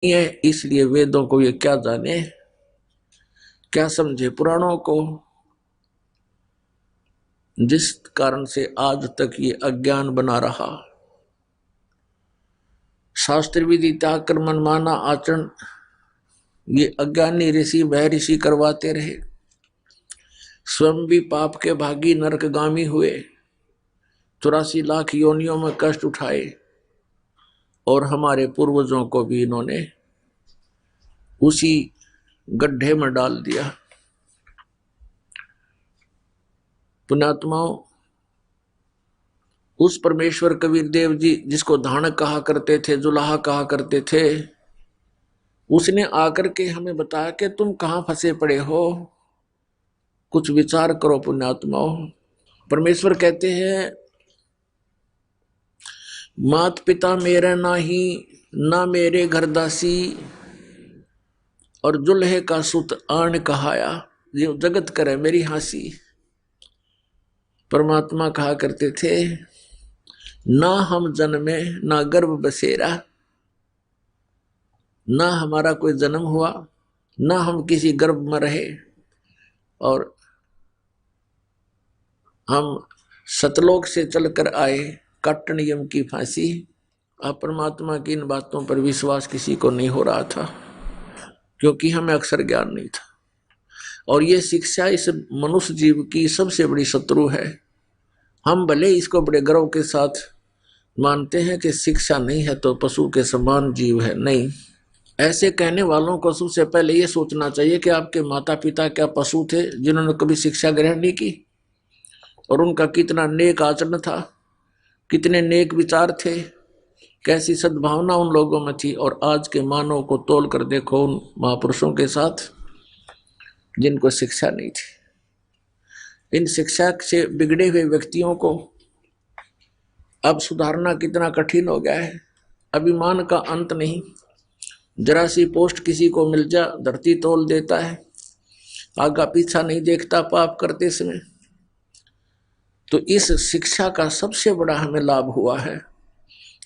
है, इसलिए वेदों को ये क्या जाने, क्या समझे पुराणों को, जिस कारण से आज तक ये अज्ञान बना रहा। शास्त्र विधि त्याग कर मनमाना आचरण ये अज्ञानी ऋषि वह ऋषि करवाते रहे, स्वयं भी पाप के भागी नरकगामी हुए, 84 लाख योनियों में कष्ट उठाए, और हमारे पूर्वजों को भी इन्होंने उसी गड्ढे में डाल दिया। पुण्यात्माओं, उस परमेश्वर कबीर देव जी जिसको धानक कहा करते थे, जुलाहा कहा करते थे, उसने आकर के हमें बताया कि तुम कहां फंसे पड़े हो, कुछ विचार करो पुण्यात्माओं। परमेश्वर कहते हैं, मात पिता मेरा नाही, ना मेरे घर दासी, और जुल्हे का सुत आन कहाया, ये जगत करे मेरी हंसी। परमात्मा कहा करते थे, ना हम जन्मे ना गर्भ बसेरा, ना हमारा कोई जन्म हुआ, ना हम किसी गर्भ में रहे, और हम सतलोक से चलकर आए काटन यम की फांसी। अब परमात्मा की इन बातों पर विश्वास किसी को नहीं हो रहा था, क्योंकि हमें अक्षर ज्ञान नहीं था। और ये शिक्षा इस मनुष्य जीव की सबसे बड़ी शत्रु है। हम भले इसको बड़े गर्व के साथ मानते हैं कि शिक्षा नहीं है तो पशु के समान जीव है, नहीं। ऐसे कहने वालों को सबसे पहले ये सोचना चाहिए कि आपके माता पिता क्या पशु थे जिन्होंने कभी शिक्षा ग्रहण नहीं की, और उनका कितना नेक आचरण था, कितने नेक विचार थे, कैसी सद्भावना उन लोगों में थी। और आज के मानव को तोल कर देखो उन महापुरुषों के साथ जिनको शिक्षा नहीं थी। इन शिक्षा से बिगड़े हुए व्यक्तियों को अब सुधारना कितना कठिन हो गया है। अभिमान का अंत नहीं, जरा सी पोस्ट किसी को मिल जा धरती तोल देता है, आगा पीछा नहीं देखता पाप करते समय। तो इस शिक्षा का सबसे बड़ा हमें लाभ हुआ है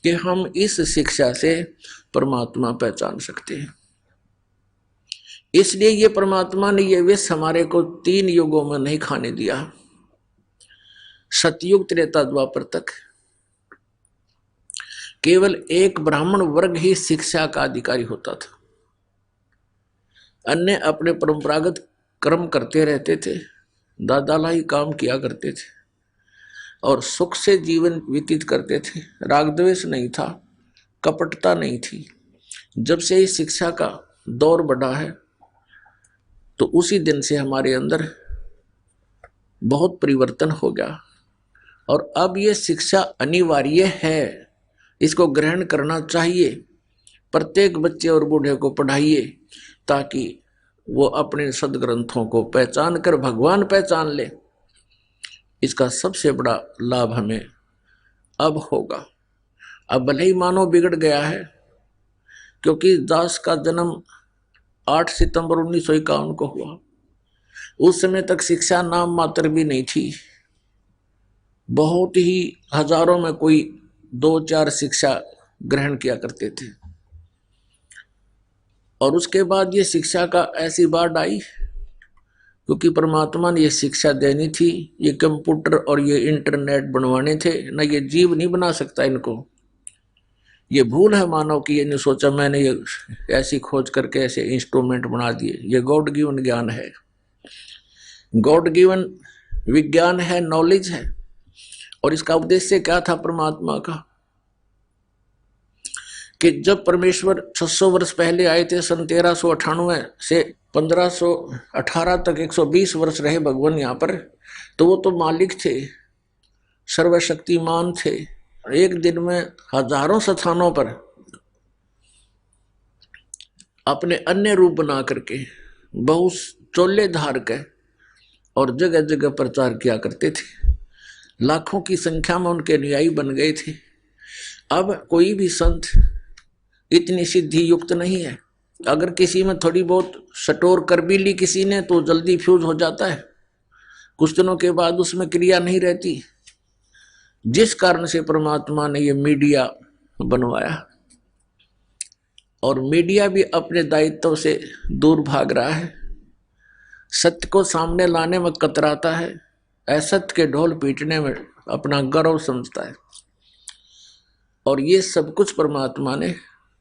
कि हम इस शिक्षा से परमात्मा पहचान सकते हैं। इसलिए ये परमात्मा ने ये विष हमारे को 3 युगों में नहीं खाने दिया। सतयुग त्रेता द्वापर तक केवल एक ब्राह्मण वर्ग ही शिक्षा का अधिकारी होता था, अन्य अपने परंपरागत कर्म करते रहते थे, दादा ही काम किया करते थे और सुख से जीवन व्यतीत करते थे। राग द्वेष नहीं था, कपटता नहीं थी। जब से इस शिक्षा का दौर बढ़ा है तो उसी दिन से हमारे अंदर बहुत परिवर्तन हो गया, और अब ये शिक्षा अनिवार्य है, इसको ग्रहण करना चाहिए। प्रत्येक बच्चे और बूढ़े को पढ़ाइए ताकि वो अपने सदग्रंथों को पहचान कर भगवान पहचान ले। इसका सबसे बड़ा लाभ हमें अब होगा। अब भले ही मानव बिगड़ गया है, क्योंकि दास का जन्म 8 सितंबर 1951 को हुआ। उस समय तक शिक्षा नाम मात्र भी नहीं थी, बहुत ही हजारों में कोई 2-4 शिक्षा ग्रहण किया करते थे। और उसके बाद ये शिक्षा का ऐसी बाढ़ आई क्योंकि परमात्मा ने ये शिक्षा देनी थी। ये कंप्यूटर और ये इंटरनेट बनवाने थे ना, ये जीव नहीं बना सकता इनको। ये भूल है मानव की, ये नहीं सोचा मैंने ये ऐसी खोज करके ऐसे इंस्ट्रूमेंट बना दिए। ये गॉड गिवन ज्ञान है, गॉड गिवन विज्ञान है, नॉलेज है। और इसका उद्देश्य क्या था परमात्मा का, कि जब परमेश्वर 600 वर्ष पहले आए थे, सन 1398 से 1518 तक 120 वर्ष रहे भगवान यहाँ पर, तो वो तो मालिक थे, सर्वशक्तिमान थे। एक दिन में हजारों स्थानों पर अपने अन्य रूप बना करके बहुत चोले धार के और जगह जगह प्रचार किया करते थे। लाखों की संख्या में उनके अनुयायी बन गए थे। अब कोई भी संत इतनी सिद्धि युक्त नहीं है। अगर किसी में थोड़ी बहुत सटोर कर भी ली किसी ने तो जल्दी फ्यूज हो जाता है, कुछ दिनों के बाद उसमें क्रिया नहीं रहती। जिस कारण से परमात्मा ने ये मीडिया बनवाया और मीडिया भी अपने दायित्व से दूर भाग रहा है, सत्य को सामने लाने में कतराता है, असत्य के ढोल पीटने में अपना गर्व समझता है। और ये सब कुछ परमात्मा ने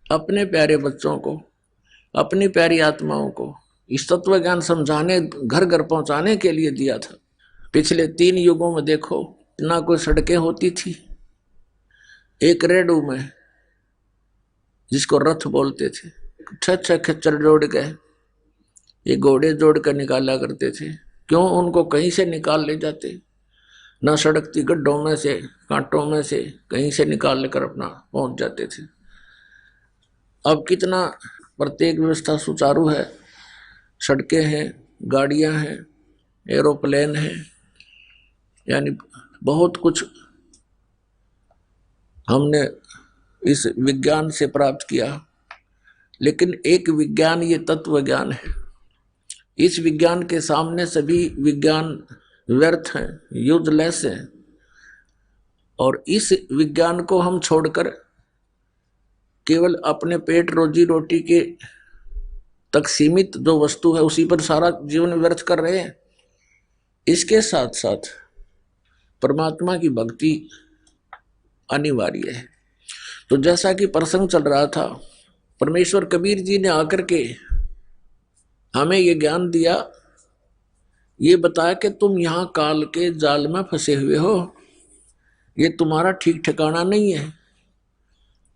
अपने प्यारे बच्चों को, अपनी प्यारी आत्माओं को इस तत्व ज्ञान समझाने, घर घर पहुंचाने के लिए दिया था। पिछले 3 युगों में देखो, ना कोई सड़कें होती थी, एक रेडू में जिसको रथ बोलते थे, 6 खच्चर जोड़ के ये घोड़े जोड़ कर निकाला करते थे। क्यों? उनको कहीं से निकाल ले जाते, ना सड़क थी, गड्ढों में से, कांटों में से कहीं से निकाल लेकर अपना पहुंच जाते थे। अब कितना प्रत्येक व्यवस्था सुचारू है, सड़कें हैं, गाड़ियां हैं, एरोप्लेन हैं, यानी बहुत कुछ हमने इस विज्ञान से प्राप्त किया। लेकिन एक विज्ञान, ये तत्व ज्ञान है, इस विज्ञान के सामने सभी विज्ञान व्यर्थ हैं, यूजलेस हैं। और इस विज्ञान को हम छोड़कर केवल अपने पेट रोजी रोटी के तक सीमित जो वस्तु है उसी पर सारा जीवन व्यर्थ कर रहे हैं। इसके साथ साथ परमात्मा की भक्ति अनिवार्य है। तो जैसा कि प्रसंग चल रहा था, परमेश्वर कबीर जी ने आकर के हमें ये ज्ञान दिया, ये बताया कि तुम यहाँ काल के जाल में फंसे हुए हो, ये तुम्हारा ठीक ठिकाना नहीं है,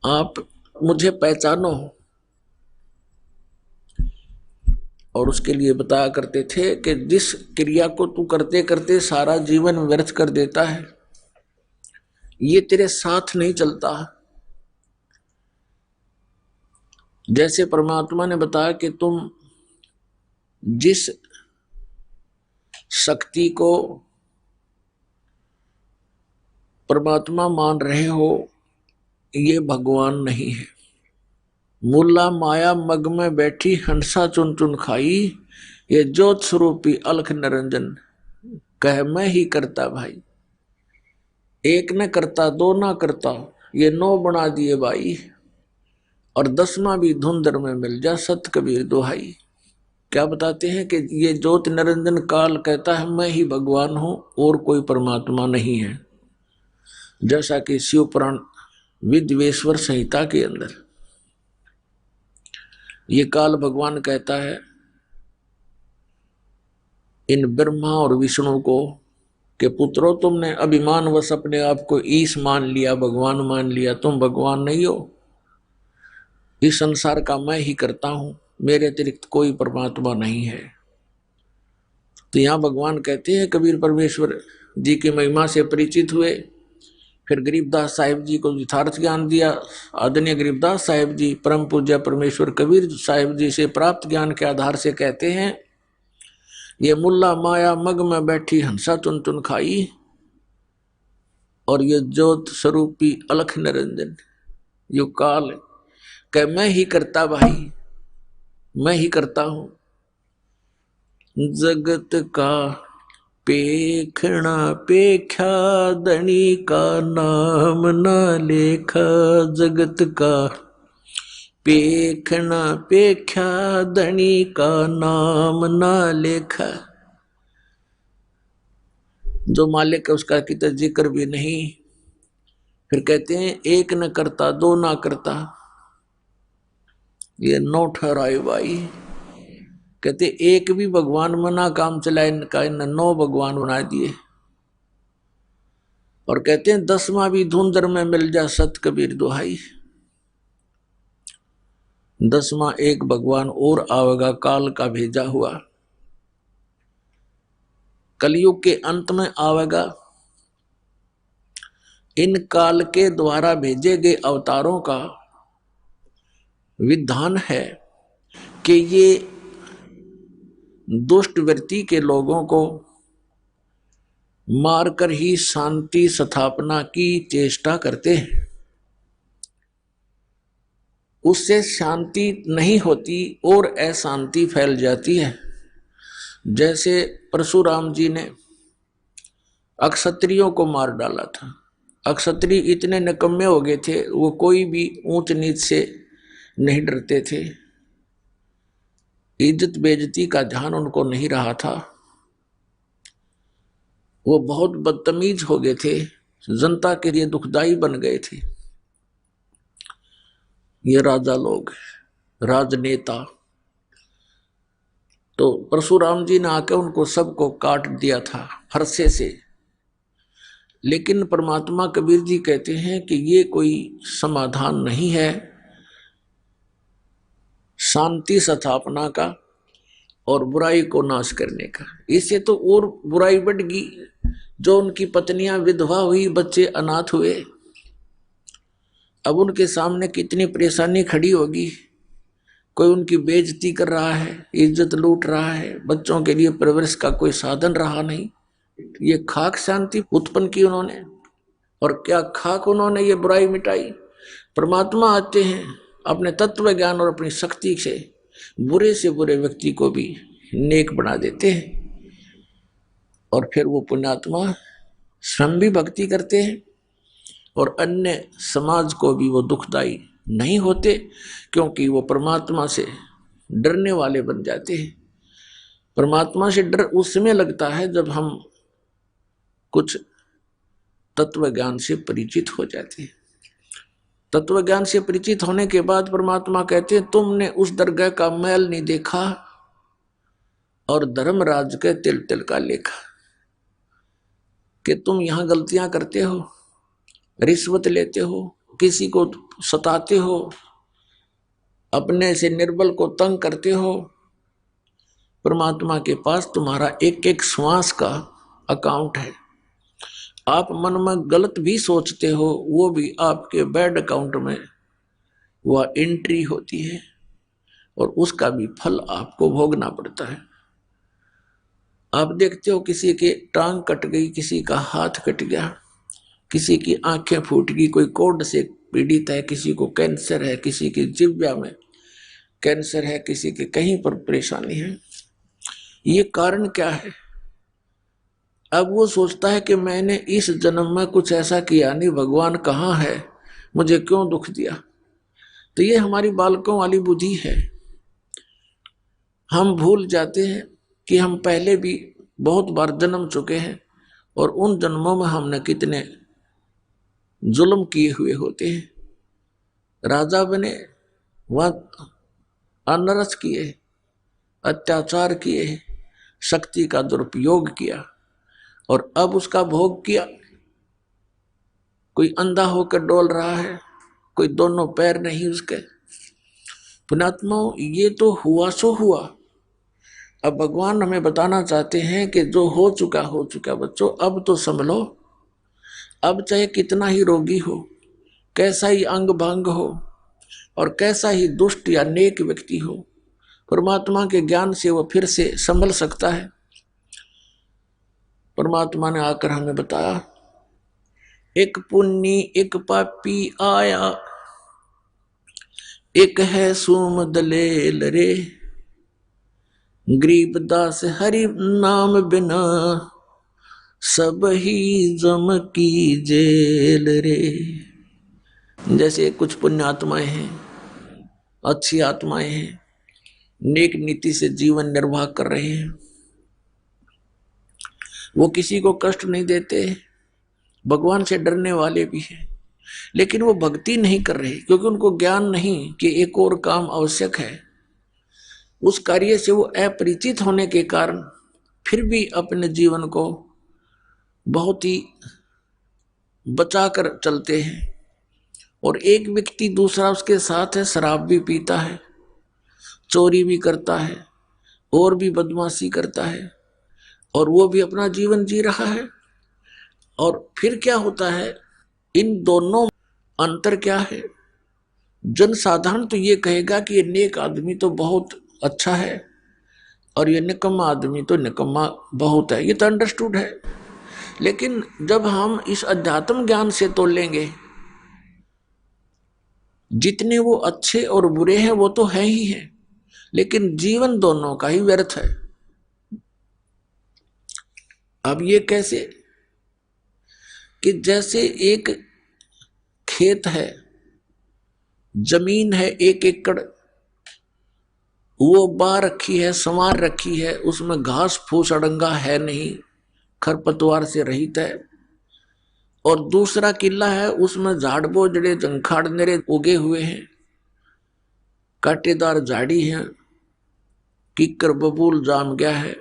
आप मुझे पहचानो। और उसके लिए बताया करते थे कि जिस क्रिया को तू करते करते सारा जीवन व्यर्थ कर देता है, ये तेरे साथ नहीं चलता। जैसे परमात्मा ने बताया कि तुम जिस शक्ति को परमात्मा मान रहे हो, ये भगवान नहीं है। मुल्ला माया मग में बैठी हंसा चुन चुन खाई, ये ज्योत स्वरूपी अलख निरंजन कह मैं ही करता भाई। एक न करता, 2 ना करता, ये 9 बना दिए भाई, और 10वां भी धुंधर में मिल जा सत कबीर दोहाई। क्या बताते हैं कि ये ज्योत निरंजन काल कहता है मैं ही भगवान हूं और कोई परमात्मा नहीं है। जैसा कि शिव पुराण विद्वेश्वर संहिता के अंदर ये काल भगवान कहता है इन ब्रह्मा और विष्णु को कि पुत्रों, तुमने अभिमानवश अपने आप को ईश मान लिया, भगवान मान लिया, तुम भगवान नहीं हो। इस संसार का मैं ही करता हूं, मेरे अतिरिक्त कोई परमात्मा नहीं है। तो यहां भगवान कहते हैं, कबीर परमेश्वर जी की महिमा से परिचित हुए, फिर गरीबदास साहिब जी को यथार्थ ज्ञान दिया। आदरणीय गरीबदास साहिब जी परम पूज्य परमेश्वर कबीर साहिब जी से प्राप्त ज्ञान के आधार से कहते हैं, ये मुल्ला माया मग में बैठी हंसा चुन चुन खाई, और ये ज्योत स्वरूपी अलख निरंजन यो काल कह मैं ही करता भाई, मैं ही करता हूं। जगत का पेखना पेख्या धनी का नाम न लेखा, जगत का पेखना पेख्या धनी का नाम न लेखा। जो मालिक है उसका कितना जिक्र भी नहीं। फिर कहते हैं एक न करता, 2 ना करता, ये 9 ठहराए भाई। कहते एक भी भगवान मना काम चलाए, इनका इन 9 भगवान बना दिए। और कहते हैं 10वां भी धुंधर में मिल जा सत कबीर दुहाई। 10वां एक भगवान और आवेगा, काल का भेजा हुआ, कलयुग के अंत में आवेगा। इन काल के द्वारा भेजे गए अवतारों का विधान है कि ये दुष्ट वृत्ति के लोगों को मारकर ही शांति स्थापना की चेष्टा करते हैं। उससे शांति नहीं होती और अशांति फैल जाती है। जैसे परशुराम जी ने अक्षत्रियों को मार डाला था। अक्षत्रिय इतने निकम्मे हो गए थे, वो कोई भी ऊंच नीच से नहीं डरते थे, इज्जत बेइज्जती का ध्यान उनको नहीं रहा था। वो बहुत बदतमीज हो गए थे, जनता के लिए दुखदाई बन गए थे। ये राजा लोग, राजनेता। तो परशुराम जी ने आकर उनको सबको काट दिया था फरसे से। लेकिन परमात्मा कबीर जी कहते हैं कि ये कोई समाधान नहीं है शांति स्थापना का और बुराई को नाश करने का। इससे तो और बुराई बढ़ गई। जो उनकी पत्नियां विधवा हुई, बच्चे अनाथ हुए, अब उनके सामने कितनी परेशानी खड़ी होगी। कोई उनकी बेइज्जती कर रहा है, इज्जत लूट रहा है, बच्चों के लिए परवरिश का कोई साधन रहा नहीं। ये खाक शांति उत्पन्न की उन्होंने, और क्या खाक उन्होंने ये बुराई मिटाई। परमात्मा आते हैं अपने तत्व ज्ञान और अपनी शक्ति से बुरे से बुरे व्यक्ति को भी नेक बना देते हैं, और फिर वो पुण्यात्मा स्वयं भी भक्ति करते हैं और अन्य समाज को भी वो दुखदाई नहीं होते, क्योंकि वो परमात्मा से डरने वाले बन जाते हैं। परमात्मा से डर उस समय लगता है जब हम कुछ तत्व ज्ञान से परिचित हो जाते हैं। तत्व ज्ञान से परिचित होने के बाद परमात्मा कहते हैं तुमने उस दरगाह का मैल नहीं देखा और धर्मराज के तिल तिल का लेखा, कि तुम यहां गलतियां करते हो, रिश्वत लेते हो, किसी को सताते हो, अपने से निर्बल को तंग करते हो। परमात्मा के पास तुम्हारा एक एक श्वास का अकाउंट है। आप मन में गलत भी सोचते हो, वो भी आपके बैड अकाउंट में वह एंट्री होती है, और उसका भी फल आपको भोगना पड़ता है। आप देखते हो किसी के टांग कट गई, किसी का हाथ कट गया, किसी की आंखें फूट गई, कोई कोढ़ से पीड़ित है, किसी को कैंसर है, किसी की जिह्वा में कैंसर है, किसी के कहीं पर परेशानी है। ये कारण क्या है? अब वो सोचता है कि मैंने इस जन्म में कुछ ऐसा किया नहीं, भगवान कहाँ है, मुझे क्यों दुख दिया। तो ये हमारी बालकों वाली बुद्धि है। हम भूल जाते हैं कि हम पहले भी बहुत बार जन्म चुके हैं, और उन जन्मों में हमने कितने जुल्म किए हुए होते हैं। राजा बने, वह अनरस किए, अत्याचार किए, शक्ति का दुरुपयोग किया, और अब उसका भोग किया। कोई अंधा होकर डोल रहा है, कोई दोनों पैर नहीं उसके। पुण्यात्माओं, ये तो हुआ सो हुआ। अब भगवान हमें बताना चाहते हैं कि जो हो चुका हो चुका बच्चों, अब तो संभलो। अब चाहे कितना ही रोगी हो, कैसा ही अंग भंग हो, और कैसा ही दुष्ट या नेक व्यक्ति हो, परमात्मा के ज्ञान से वो फिर से संभल सकता है। परमात्मा ने आकर हमें बताया, एक पुण्य एक पापी आया, एक है सुम दलेल रे, गरीबदास हरि नाम बिना सब ही जम की जेल रे। जैसे कुछ पुण्य आत्माएं हैं, अच्छी आत्माएं हैं, नेक नीति से जीवन निर्वाह कर रहे हैं, वो किसी को कष्ट नहीं देते, भगवान से डरने वाले भी हैं, लेकिन वो भक्ति नहीं कर रहे क्योंकि उनको ज्ञान नहीं कि एक और काम आवश्यक है। उस कार्य से वो अपरिचित होने के कारण फिर भी अपने जीवन को बहुत ही बचाकर चलते हैं। और एक व्यक्ति दूसरा उसके साथ है, शराब भी पीता है, चोरी भी करता है, और भी बदमाशी करता है, और वो भी अपना जीवन जी रहा है। और फिर क्या होता है, इन दोनों अंतर क्या है? जनसाधारण तो ये कहेगा कि ये नेक आदमी तो बहुत अच्छा है, और ये निकम्मा आदमी तो निकम्मा बहुत है, ये तो अंडरस्टूड है। लेकिन जब हम इस अध्यात्म ज्ञान से तोलेंगे, जितने वो अच्छे और बुरे हैं वो तो है ही है, लेकिन जीवन दोनों का ही व्यर्थ है। अब ये कैसे? कि जैसे एक खेत है जमीन है 1 एकड़, वो बा रखी है, संवार रखी है, उसमें घास फूस अड़ंगा है नहीं, खरपतवार से रहित है। और दूसरा किला है, उसमें झाड़ बोझड़े जंखाड़ नेरे उगे हुए हैं, कांटेदार झाड़ी है, किक्कर बबूल जाम गया है।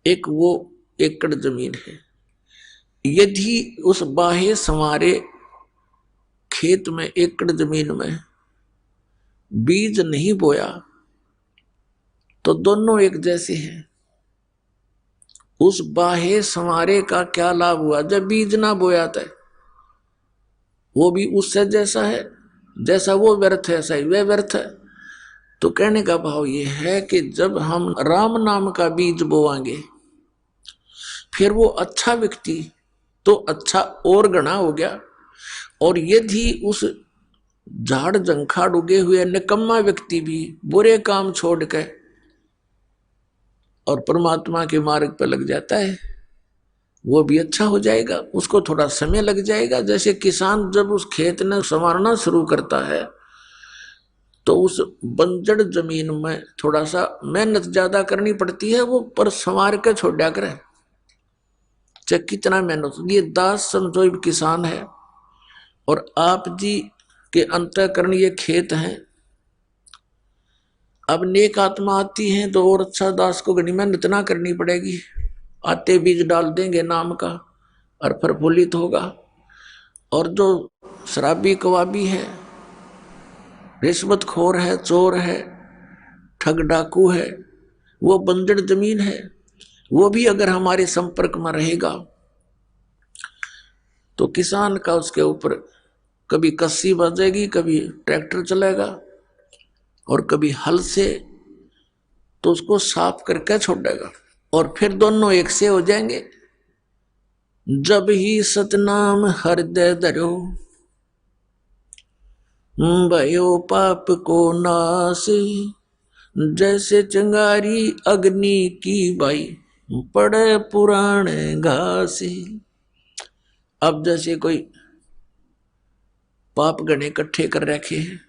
एक वो एकड़ जमीन है। यदि उस बाहे संवारे खेत में, एकड़ जमीन में बीज नहीं बोया तो दोनों एक जैसे हैं। उस बाहे संवारे का क्या लाभ हुआ जब बीज ना बोया था? वो भी उससे जैसा है, जैसा वो व्यर्थ है ऐसा ही वह व्यर्थ है। तो कहने का भाव ये है कि जब हम राम नाम का बीज बोवांगे, फिर वो अच्छा व्यक्ति तो अच्छा और गणा हो गया। और यदि उस झाड़ जंखाड़ उगे हुए निकम्मा व्यक्ति भी बुरे काम छोड़ के और परमात्मा के मार्ग पर लग जाता है, वो भी अच्छा हो जाएगा। उसको थोड़ा समय लग जाएगा। जैसे किसान जब उस खेत ने संवारना शुरू करता है तो उस बंजर जमीन में थोड़ा सा मेहनत ज्यादा करनी पड़ती है, वो पर संवार के छोड़ दिया करे, चाहे कितना मेहनत। ये दास समझो किसान है और आप जी के अंतःकरण ये खेत हैं। अब नेक आत्मा आती है तो और अच्छा दास को घनी मेहनत ना करनी पड़ेगी, आते बीज डाल देंगे नाम का और प्रफुल्लित होगा। और जो शराबी कवाबी है, रिश्वतखोर है, चोर है, ठग डाकू है, वो बंजर जमीन है, वो भी अगर हमारे संपर्क में रहेगा तो किसान का उसके ऊपर कभी कस्सी बजेगी, कभी ट्रैक्टर चलेगा और कभी हल से, तो उसको साफ करके छोड़ेगा और फिर दोनों एक से हो जाएंगे। जब ही सतनाम हृदय धरो, भयो पाप को नाश, जैसे चिंगारी अग्नि की बाई, पड़े पुराने घास। अब जैसे कोई पाप गणे इकट्ठे कर रखे हैं,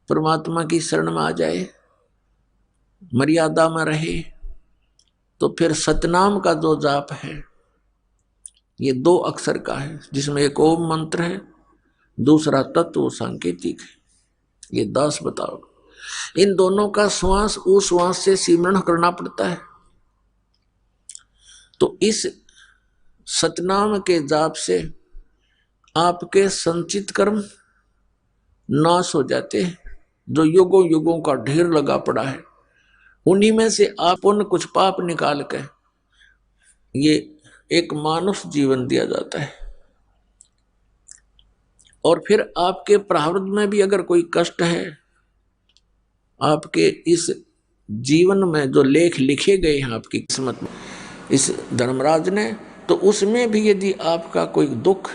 परमात्मा की शरण में आ जाए, मर्यादा में रहे, तो फिर सतनाम का जो जाप है ये 2 अक्षर का है, जिसमें एक ओम मंत्र है, दूसरा तत्व सांकेतिक है। ये दास बताओ, इन दोनों का श्वास उस श्वास से सिमरण करना पड़ता है। तो इस सतनाम के जाप से आपके संचित कर्म नाश हो जाते हैं, जो युगों युगों का ढेर लगा पड़ा है। उन्हीं में से आप उन कुछ पाप निकाल के ये एक मानुष जीवन दिया जाता है। और फिर आपके प्रारब्ध में भी अगर कोई कष्ट है, आपके इस जीवन में जो लेख लिखे गए हैं आपकी किस्मत में इस धर्मराज ने, तो उसमें भी यदि आपका कोई दुख,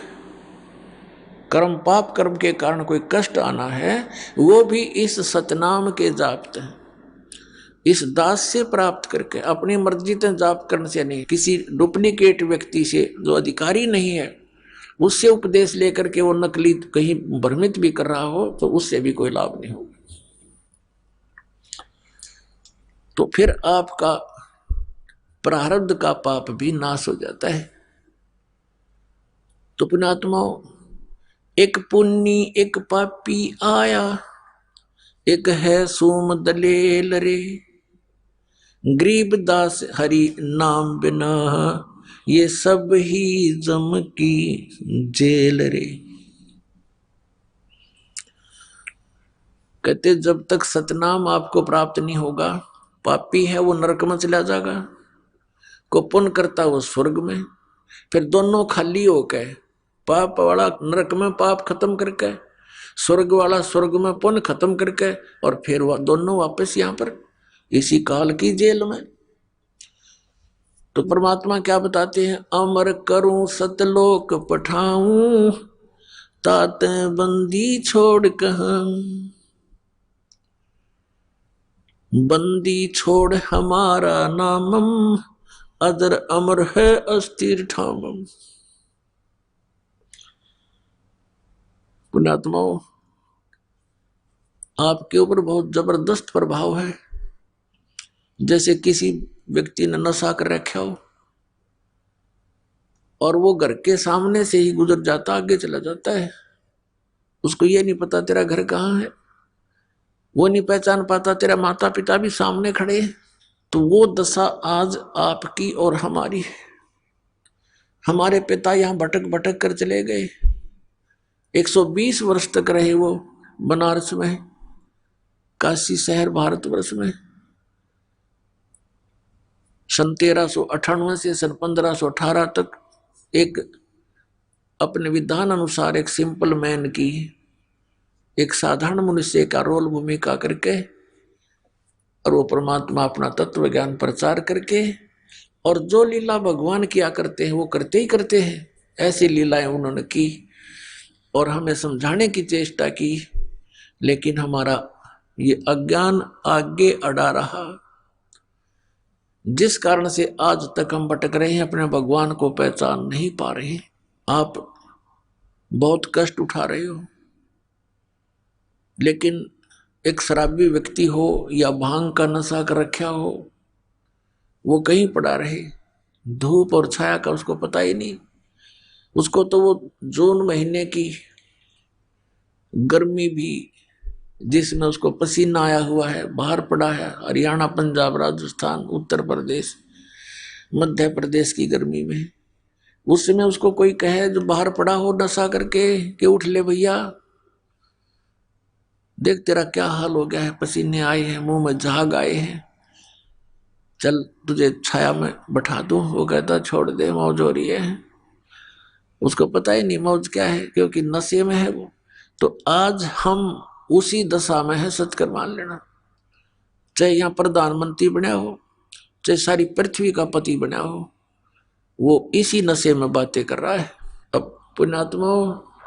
कर्म पाप कर्म के कारण कोई कष्ट आना है, वो भी इस सतनाम के जाप हैं, इस दास से प्राप्त करके, अपनी मर्जी से जाप करने से नहीं, किसी डुप्लीकेट व्यक्ति से जो अधिकारी नहीं है उससे उपदेश लेकर के वो नकली कहीं भ्रमित भी कर रहा हो तो उससे भी कोई लाभ नहीं होगा। तो फिर आपका प्रारब्ध का पाप भी नाश हो जाता है। तो पुण्यात्माओं, एक पुण्य एक पापी आया, एक है सोम दलेल रे, गरीब दास हरि नाम बिना, ये सब ही जम की जेल रे। कहते जब तक सतनाम आपको प्राप्त नहीं होगा, पापी है वो नरक में चला जाएगा, को पुण्य करता वो स्वर्ग में। फिर दोनों खाली हो गए, पाप वाला नरक में पाप खत्म करके, स्वर्ग वाला स्वर्ग में पुण्य खत्म करके, और फिर वह दोनों वापस यहाँ पर इसी काल की जेल में। तो परमात्मा क्या बताते हैं, अमर करूं सतलोक पठाऊं, तात बंदी छोड़ कहां, बंदी छोड़ हमारा नामम, अदर अमर है अस्थिर ठामम। पुण्यात्माओं, आपके ऊपर बहुत जबरदस्त प्रभाव है। जैसे किसी व्यक्ति ने नशा कर रखा हो और वो घर के सामने से ही गुजर जाता, आगे चला जाता है, उसको ये नहीं पता तेरा घर कहाँ है, वो नहीं पहचान पाता तेरा माता पिता भी सामने खड़े हैं। तो वो दशा आज आपकी और हमारी है। हमारे पिता यहां भटक भटक कर चले गए, 120 वर्ष तक रहे वो बनारस में, काशी शहर भारतवर्ष में। सन 1398 से सन 1518 तक एक अपने विधान अनुसार एक सिंपल मैन की, एक साधारण मनुष्य का रोल भूमिका करके, और वो परमात्मा अपना तत्व ज्ञान प्रचार करके, और जो लीला भगवान किया करते हैं वो करते ही करते हैं। ऐसी लीलाएं उन्होंने की और हमें समझाने की चेष्टा की, लेकिन हमारा ये अज्ञान आगे अड़ा रहा, जिस कारण से आज तक हम भटक रहे हैं, अपने भगवान को पहचान नहीं पा रहे। आप बहुत कष्ट उठा रहे हो, लेकिन एक शराबी व्यक्ति हो या भांग का नशा कर रखा हो, वो कहीं पड़ा रहे, धूप और छाया का उसको पता ही नहीं। उसको तो वो जून महीने की गर्मी भी, जिसमें उसको पसीना आया हुआ है, बाहर पड़ा है, हरियाणा, पंजाब, राजस्थान, उत्तर प्रदेश, मध्य प्रदेश की गर्मी में, उसमें उसको कोई कहे जो बाहर पड़ा हो नशा करके कि उठ ले भैया, देख तेरा क्या हाल हो गया है, पसीने आए हैं, मुंह में झाग आए हैं, चल तुझे छाया में बैठा दूं। वो कहता छोड़ दे, मौज हो रही है। उसको पता ही नहीं मौज क्या है, क्योंकि नशे में है वो। तो आज हम उसी दशा में है, सच कर मान लेना। चाहे यहाँ प्रधानमंत्री बना हो, चाहे सारी पृथ्वी का पति बना हो, वो इसी नशे में बातें कर रहा है। अब पुण्यात्मा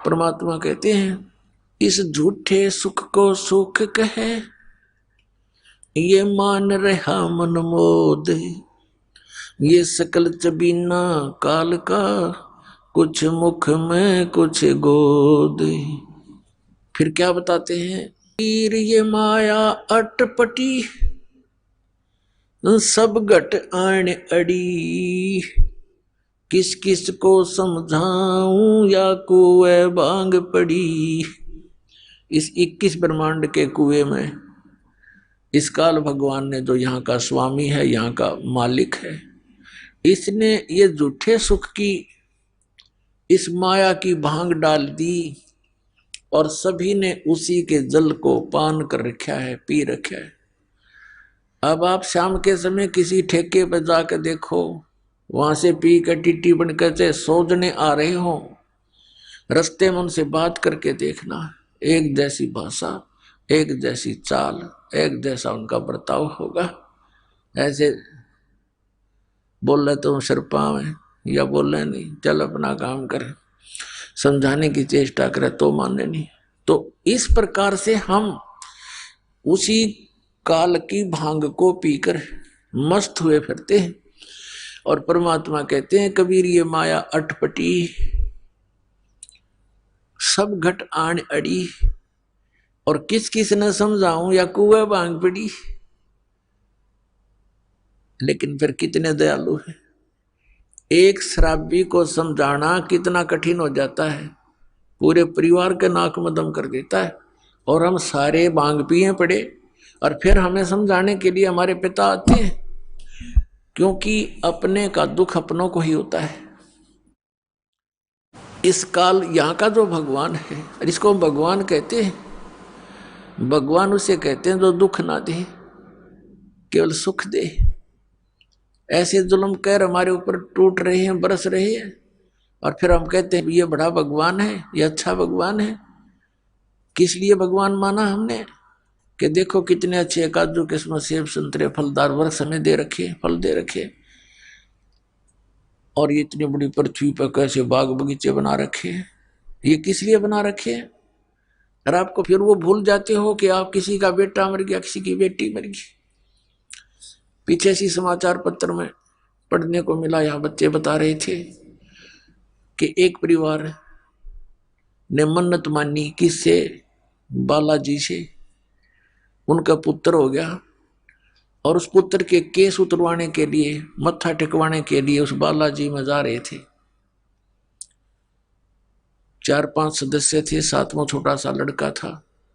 परमात्मा कहते हैं, इस झूठे सुख को सुख कहे, ये मान रहा मन मोद, ये सकल चबीना काल का, कुछ मुख में कुछ गोद। फिर क्या बताते हैं, पीर ये माया अटपटी, सब घट आण अड़ी, किस किस को समझाऊं या कुएं बांग पड़ी। इस 21 ब्रह्मांड के कुएं में इस काल भगवान ने, जो यहाँ का स्वामी है, यहाँ का मालिक है, इसने ये झूठे सुख की इस माया की भांग डाल दी, और सभी ने उसी के जल को पान कर रखा है, पी रखा है। अब आप शाम के समय किसी ठेके पर जाकर देखो, वहां से पी कर टिट्टी बनकर से सोजने आ रहे हो, रास्ते में उनसे बात करके देखना, एक जैसी भाषा, एक जैसी चाल, एक जैसा उनका बर्ताव होगा। ऐसे बोल रहे तो सिर पाँव है, या बोल रहे नहीं, चल अपना काम कर, समझाने की चेष्टा करे तो माने नहीं। तो इस प्रकार से हम उसी काल की भांग को पीकर मस्त हुए फिरते हैं। और परमात्मा कहते हैं, कबीर ये माया अटपटी, सब घट आण अड़ी, और किस किस न समझाऊं या कुएं बांग पड़ी। लेकिन फिर कितने दयालु है, एक शराबी को समझाना कितना कठिन हो जाता है, पूरे परिवार के नाक में दम कर देता है, और हम सारे बांग पिए पड़े, और फिर हमें समझाने के लिए हमारे पिता आते हैं, क्योंकि अपने का दुख अपनों को ही होता है। इस काल यहाँ का जो भगवान है, इसको भगवान कहते हैं। भगवान उसे कहते हैं जो दुख ना दे, केवल सुख दे। ऐसे जुल्म कहर हमारे ऊपर टूट रहे हैं, बरस रहे हैं, और फिर हम कहते हैं ये बड़ा भगवान है, ये अच्छा भगवान है। किस लिए भगवान माना हमने, कि देखो कितने अच्छे काजू किस्मत सेब संतरे फलदार वृक्ष हमें दे रखे, फल दे रखे, और ये इतनी बड़ी पृथ्वी पर कैसे बाग बगीचे बना रखे हैं। ये किस लिए बना रखे हैं? और आपको फिर वो भूल जाते हो कि आप किसी का बेटा मर गया, किसी की बेटी मर गई। पीछे सी समाचार पत्र में पढ़ने को मिला, यहाँ बच्चे बता रहे थे कि एक परिवार ने मन्नत मानी, किससे? बालाजी से, उनका पुत्र हो गया, और उस पुत्र के केस उतरवाने के लिए, मत्था टिकवाने के लिए उस बालाजी में जा रहे थे। 4-5 सदस्य थे, 7वां छोटा सा लड़का था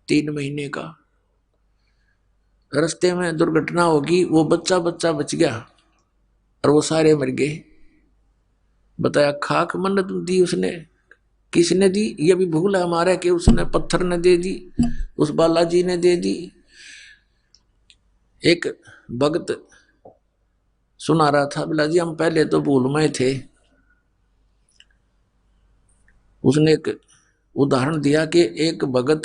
3 महीने का। रास्ते में दुर्घटना होगी, वो बच्चा बच गया और वो सारे मर गए। बताया खाक मन्नत दी उसने, किसने दी? ये भी भूल है हमारा कि उसने पत्थर ने दे दी, उस बालाजी ने दे दी। एक भक्त सुना रहा था, बोला जी हम पहले तो भूल में थे। उसने एक उदाहरण दिया कि एक भगत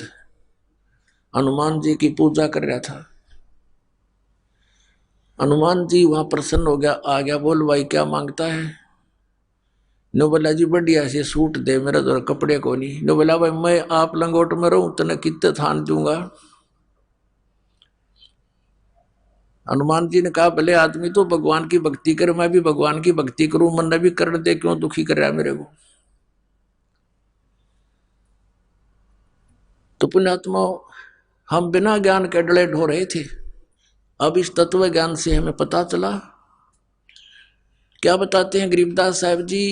हनुमान जी की पूजा कर रहा था। हनुमान जी वहां प्रसन्न हो गया, आ गया, बोल भाई क्या मांगता है? नो बोला जी बढ़िया से सूट दे, मेरा तो कपड़े को नहीं। नो बोला भाई मैं आप लंगोट में रहूं तने कितने थान दूंगा। हनुमान जी ने कहा भले आदमी तो भगवान की भक्ति करे, मैं भी भगवान की भक्ति करूं, मन भी कर दे, क्यों दुखी कर रहा है मेरे को। तो पुण्यात्मा, हम बिना ज्ञान के डले ढो रहे थे। अब इस तत्व ज्ञान से हमें पता चला। क्या बताते हैं गरीबदास साहब जी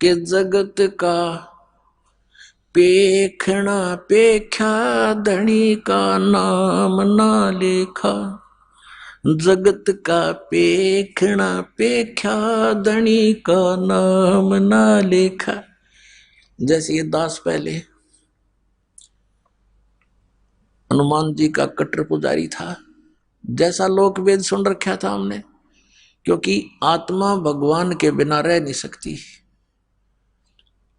के जगत का पेखना पेख्या, धनी का नाम ना लेखा। जगत का पेखना पेख्या, धनी का नाम ना लेखा। जैसे ये दास पहले हनुमान जी का कट्टर पुजारी था, जैसा लोक वेद सुन रखा था हमने, क्योंकि आत्मा भगवान के बिना रह नहीं सकती।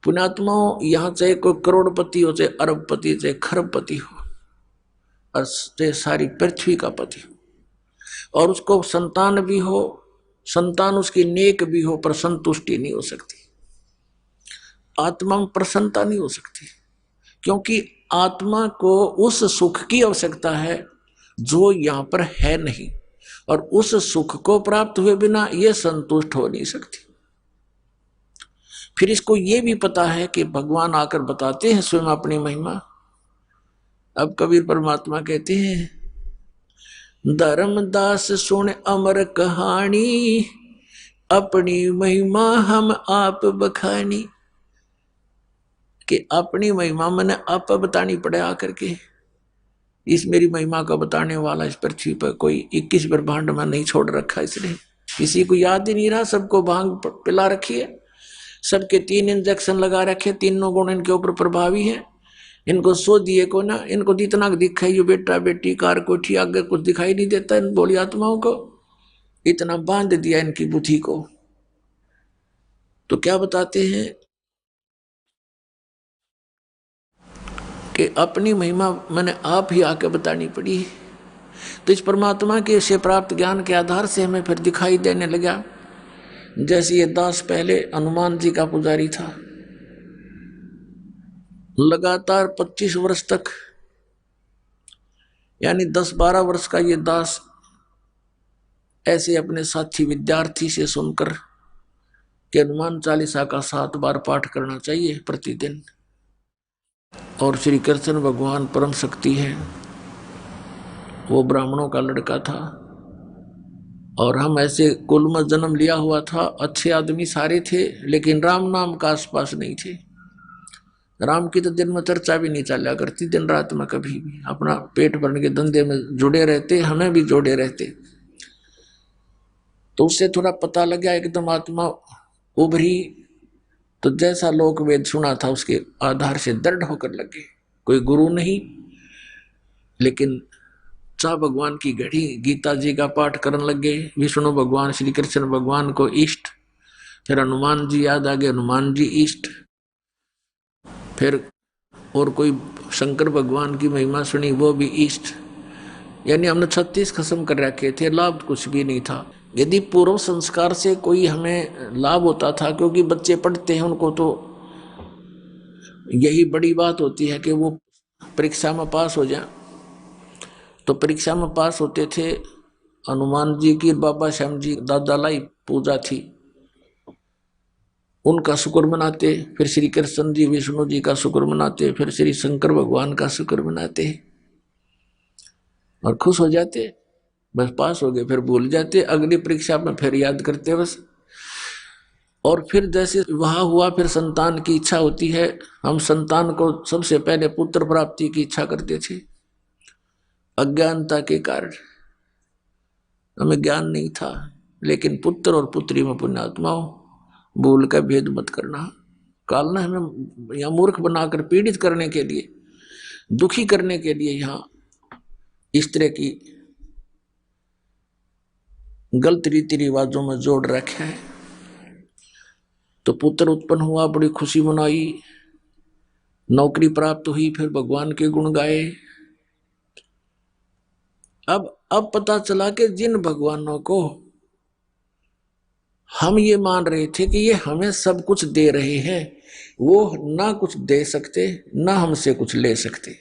पुण्यात्माओं, यहां चाहे कोई करोड़पति हो, चाहे अरबपति, चाहे खरबपति हो, और चाहे सारी पृथ्वी का पति हो, और उसको संतान भी हो, संतान उसकी नेक भी हो, पर संतुष्टि नहीं हो सकती। आत्मा में प्रसन्नता नहीं हो सकती, क्योंकि आत्मा को उस सुख की आवश्यकता है जो यहां पर है नहीं, और उस सुख को प्राप्त हुए बिना यह संतुष्ट हो नहीं सकती। फिर इसको यह भी पता है कि भगवान आकर बताते हैं स्वयं अपनी महिमा। अब कबीर परमात्मा कहते हैं, धर्मदास सुन अमर कहानी, अपनी महिमा हम आप बखानी। कि अपनी महिमा मैंने आप बतानी पड़े आकर के। इस मेरी महिमा को बताने वाला इस पृथ्वी पर कोई 21 ब्रह्मांड में नहीं छोड़ रखा, इसलिए किसी को याद ही नहीं रहा। सबको भांग पिला रखी है, सबके 3 इंजेक्शन लगा रखे, तीनों गुण इनके ऊपर प्रभावी है। इनको सो दिए को ना, इनको जितना दिखाई बेटा बेटी कार कोठी आगे कुछ दिखाई नहीं देता। इन बोली आत्माओं को इतना बांध दिया इनकी बुद्धि को। तो क्या बताते हैं कि अपनी महिमा मैंने आप ही आके बतानी पड़ी। तो इस परमात्मा के से प्राप्त ज्ञान के आधार से हमें फिर दिखाई देने लगा। जैसे ये दास पहले हनुमान जी का पुजारी था, लगातार 25 वर्ष तक, यानी 10-12 वर्ष का ये दास ऐसे अपने साथी विद्यार्थी से सुनकर कि हनुमान चालीसा का 7 बार पाठ करना चाहिए प्रतिदिन, और श्री कृष्ण भगवान परम शक्ति है। वो ब्राह्मणों का लड़का था, और हम ऐसे कुल में जन्म लिया हुआ था, अच्छे आदमी सारे थे, लेकिन राम नाम का आसपास नहीं थे। राम की तो दिन में चर्चा भी नहीं चला करती, दिन रात में कभी भी अपना पेट भरने के धंधे में जुड़े रहते, हमें भी जोड़े रहते। तो उससे थोड़ा पता लगा, एकदम आत्मा उभरी, तो जैसा लोक वेद सुना था उसके आधार से दृढ़ होकर लगे। कोई गुरु नहीं, लेकिन चाह भगवान की घड़ी, गीता जी का पाठ करने लगे, विष्णु भगवान श्री कृष्ण भगवान को इष्ट, फिर हनुमान जी याद आ गए, हनुमान जी इष्ट, फिर और कोई शंकर भगवान की महिमा सुनी, वो भी इष्ट। यानी हमने 36 खत्म कर रखे थे, लाभ कुछ भी नहीं था। यदि पूर्व संस्कार से कोई हमें लाभ होता था, क्योंकि बच्चे पढ़ते हैं, उनको तो यही बड़ी बात होती है कि वो परीक्षा में पास हो जाए। तो परीक्षा में पास होते थे। हनुमान जी की बाबा श्याम जी दादा लाई पूजा थी, उनका शुक्र मनाते, फिर श्री कृष्ण जी विष्णु जी का शुक्र मनाते, फिर श्री शंकर भगवान का शुक्र मनाते। और खुश हो जाते, बस पास हो गए, फिर भूल जाते, अगली परीक्षा में फिर याद करते बस। और फिर जैसे वहां हुआ, फिर संतान की इच्छा होती है। हम संतान को सबसे पहले पुत्र प्राप्ति की इच्छा करते थे, अज्ञानता के कारण हमें ज्ञान नहीं था। लेकिन पुत्र और पुत्री में पुण्यात्माओं, भूल का भेद मत करना। काल ने हमें यहाँ मूर्ख बनाकर पीड़ित करने के लिए, दुखी करने के लिए यहाँ इस तरह की गलत रीति रिवाजों में जोड़ रखा है। तो पुत्र उत्पन्न हुआ, बड़ी खुशी मनाई, नौकरी प्राप्त हुई, फिर भगवान के गुण गाए। अब पता चला कि जिन भगवानों को हम ये मान रहे थे कि ये हमें सब कुछ दे रहे हैं, वो ना कुछ दे सकते ना हमसे कुछ ले सकते।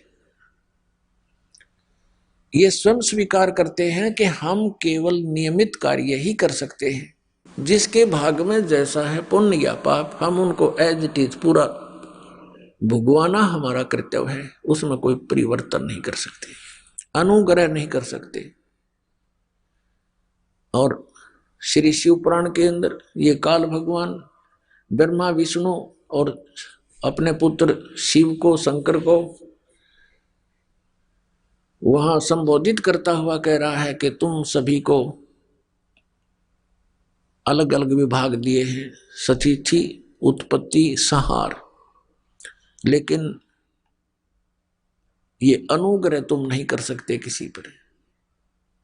ये स्वयं स्वीकार करते हैं कि हम केवल नियमित कार्य ही कर सकते हैं, जिसके भाग में जैसा है पुण्य या पाप, हम उनको एज इट इज पूरा भुगवाना हमारा कर्तव्य है। उसमें कोई परिवर्तन नहीं कर सकते, अनुग्रह नहीं कर सकते। और श्री शिव पुराण के अंदर ये काल भगवान ब्रह्मा विष्णु और अपने पुत्र शिव को, शंकर को वहां संबोधित करता हुआ कह रहा है कि तुम सभी को अलग अलग विभाग दिए हैं, सतिथि, उत्पत्ति, संहार, लेकिन ये अनुग्रह तुम नहीं कर सकते किसी पर।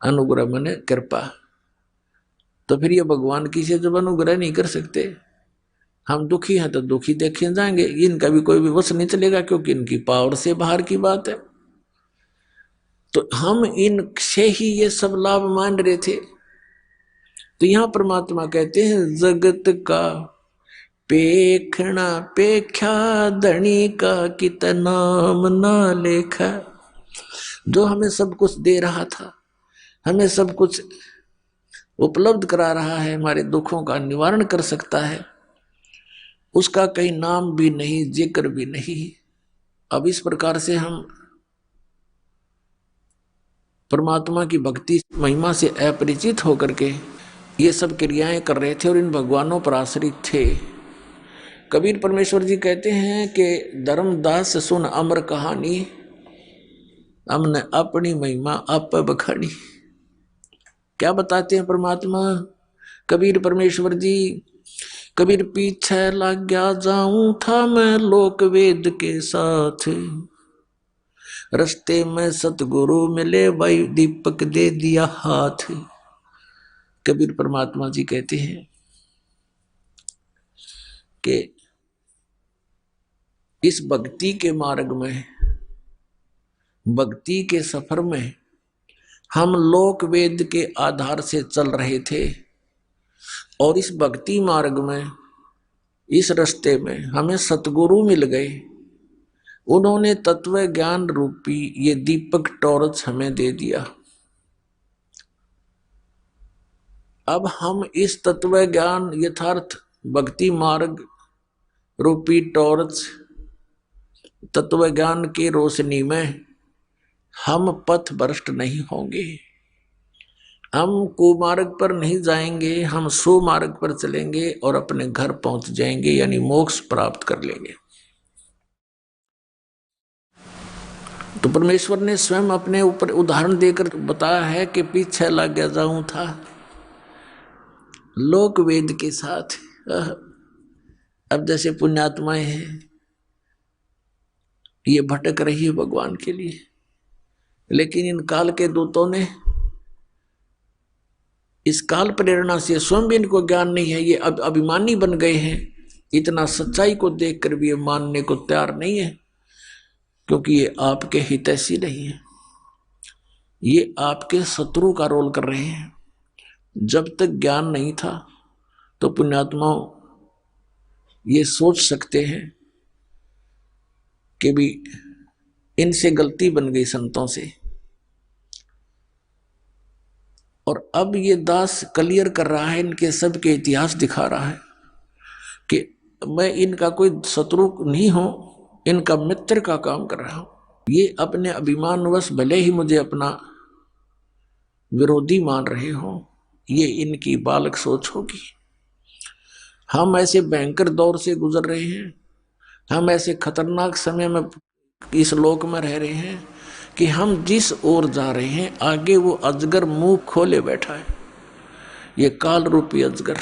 अनुग्रह माने कृपा। तो फिर ये भगवान की से जब अनुग्रह नहीं कर सकते, हम दुखी हैं तो दुखी देखे जाएंगे, इनका भी कोई विवश नहीं चलेगा, क्योंकि इनकी पावर से बाहर की बात है। तो हम इनसे ही ये सब लाभ मान रहे थे। तो यहां परमात्मा कहते हैं, जगत का पेखना पेख्या, धनी का कितना नाम ना लेखा। जो हमें सब कुछ दे रहा था, हमें सब कुछ उपलब्ध करा रहा है, हमारे दुखों का निवारण कर सकता है, उसका कहीं नाम भी नहीं, जिक्र भी नहीं। अब इस प्रकार से हम परमात्मा की भक्ति महिमा से अपरिचित होकर के ये सब क्रियाएं कर रहे थे और इन भगवानों पर आश्रित थे। कबीर परमेश्वर जी कहते हैं कि धर्मदास सुन अमर कहानी, हमने अपनी महिमा आप बखानी। क्या बताते हैं परमात्मा कबीर परमेश्वर जी? कबीर पीछे लग गया जाऊं था मैं लोक वेद के साथ, रस्ते में सतगुरु मिले भाई दीपक दे दिया हाथ। कबीर परमात्मा जी कहते हैं कि इस भक्ति के मार्ग में, भक्ति के सफर में हम लोक वेद के आधार से चल रहे थे, और इस भक्ति मार्ग में, इस रास्ते में हमें सतगुरु मिल गए। उन्होंने तत्व ज्ञान रूपी ये दीपक टॉर्च हमें दे दिया। अब हम इस तत्व ज्ञान यथार्थ भक्ति मार्ग रूपी टॉर्च तत्व ज्ञान की रोशनी में हम पथ भ्रष्ट नहीं होंगे, हम कुमार्ग पर नहीं जाएंगे, हम सुमार्ग पर चलेंगे और अपने घर पहुंच जाएंगे, यानी मोक्ष प्राप्त कर लेंगे। तो परमेश्वर ने स्वयं अपने ऊपर उदाहरण देकर बताया है कि पीछे लग गया जाऊं था लोक वेद के साथ। अब जैसे पुण्यात्माएं हैं, ये भटक रही है भगवान के लिए, लेकिन इन काल के दूतों ने इस काल प्रेरणा से स्वयं भी इनको ज्ञान नहीं है, ये अब अभिमानी बन गए हैं। इतना सच्चाई को देखकर भी ये मानने को तैयार नहीं है, क्योंकि ये आपके हितैषी नहीं है, ये आपके शत्रु का रोल कर रहे हैं। जब तक ज्ञान नहीं था तो पुण्यात्माओं ये सोच सकते हैं कि भी इनसे गलती बन गई संतों से, और अब ये दास क्लियर कर रहा है, इनके सबके इतिहास दिखा रहा है कि मैं इनका कोई शत्रु नहीं हूं, इनका मित्र का काम कर रहा हूं। ये अपने अभिमानवश भले ही मुझे अपना विरोधी मान रहे हो, ये इनकी बालक सोच होगी। हम ऐसे भयंकर दौर से गुजर रहे हैं, हम ऐसे खतरनाक समय में इस लोक में रह रहे हैं कि हम जिस ओर जा रहे हैं आगे वो अजगर मुंह खोले बैठा है, ये काल रूपी अजगर,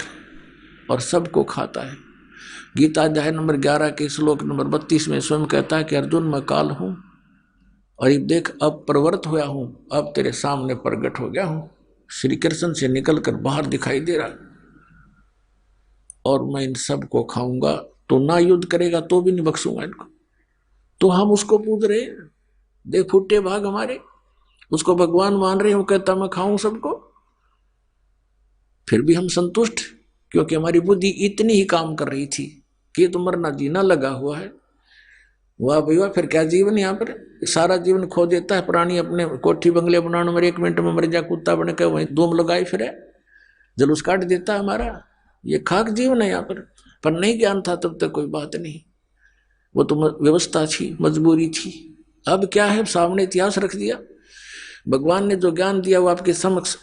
और सबको खाता है। गीता अध्याय नंबर 11 के श्लोक नंबर 32 में स्वयं कहता है कि अर्जुन मैं काल हूं, और ये देख अब प्रवृत्त हुआ हूं, अब तेरे सामने प्रकट हो गया हूं, श्री कृष्ण से निकलकर बाहर दिखाई दे रहा, और मैं इन सबको खाऊंगा। तो ना युद्ध करेगा तो भी नहीं बख्शूंगा इनको। तो हम उसको पूछ रहे हैं, देख फुटे भाग हमारे, उसको भगवान मान रहे हैं, वो कहता मैं खाऊं सबको, फिर भी हम संतुष्ट, क्योंकि हमारी बुद्धि इतनी ही काम कर रही थी कि तो मरना जीना लगा हुआ है। वाह भैया, फिर क्या जीवन यहाँ पर, सारा जीवन खो देता है प्राणी, अपने कोठी बंगले बनाने में 1 मिनट में मर जा, कुत्ता बन के वहीं धूम लगाई फिरे, जुलूस काट देता है हमारा। ये खाक जीवन है यहाँ पर नहीं ज्ञान था तब तक कोई बात नहीं, वो तो व्यवस्था थी, मजबूरी थी। अब क्या है, सामने इतिहास रख दिया, भगवान ने जो ज्ञान दिया वो आपके समक्ष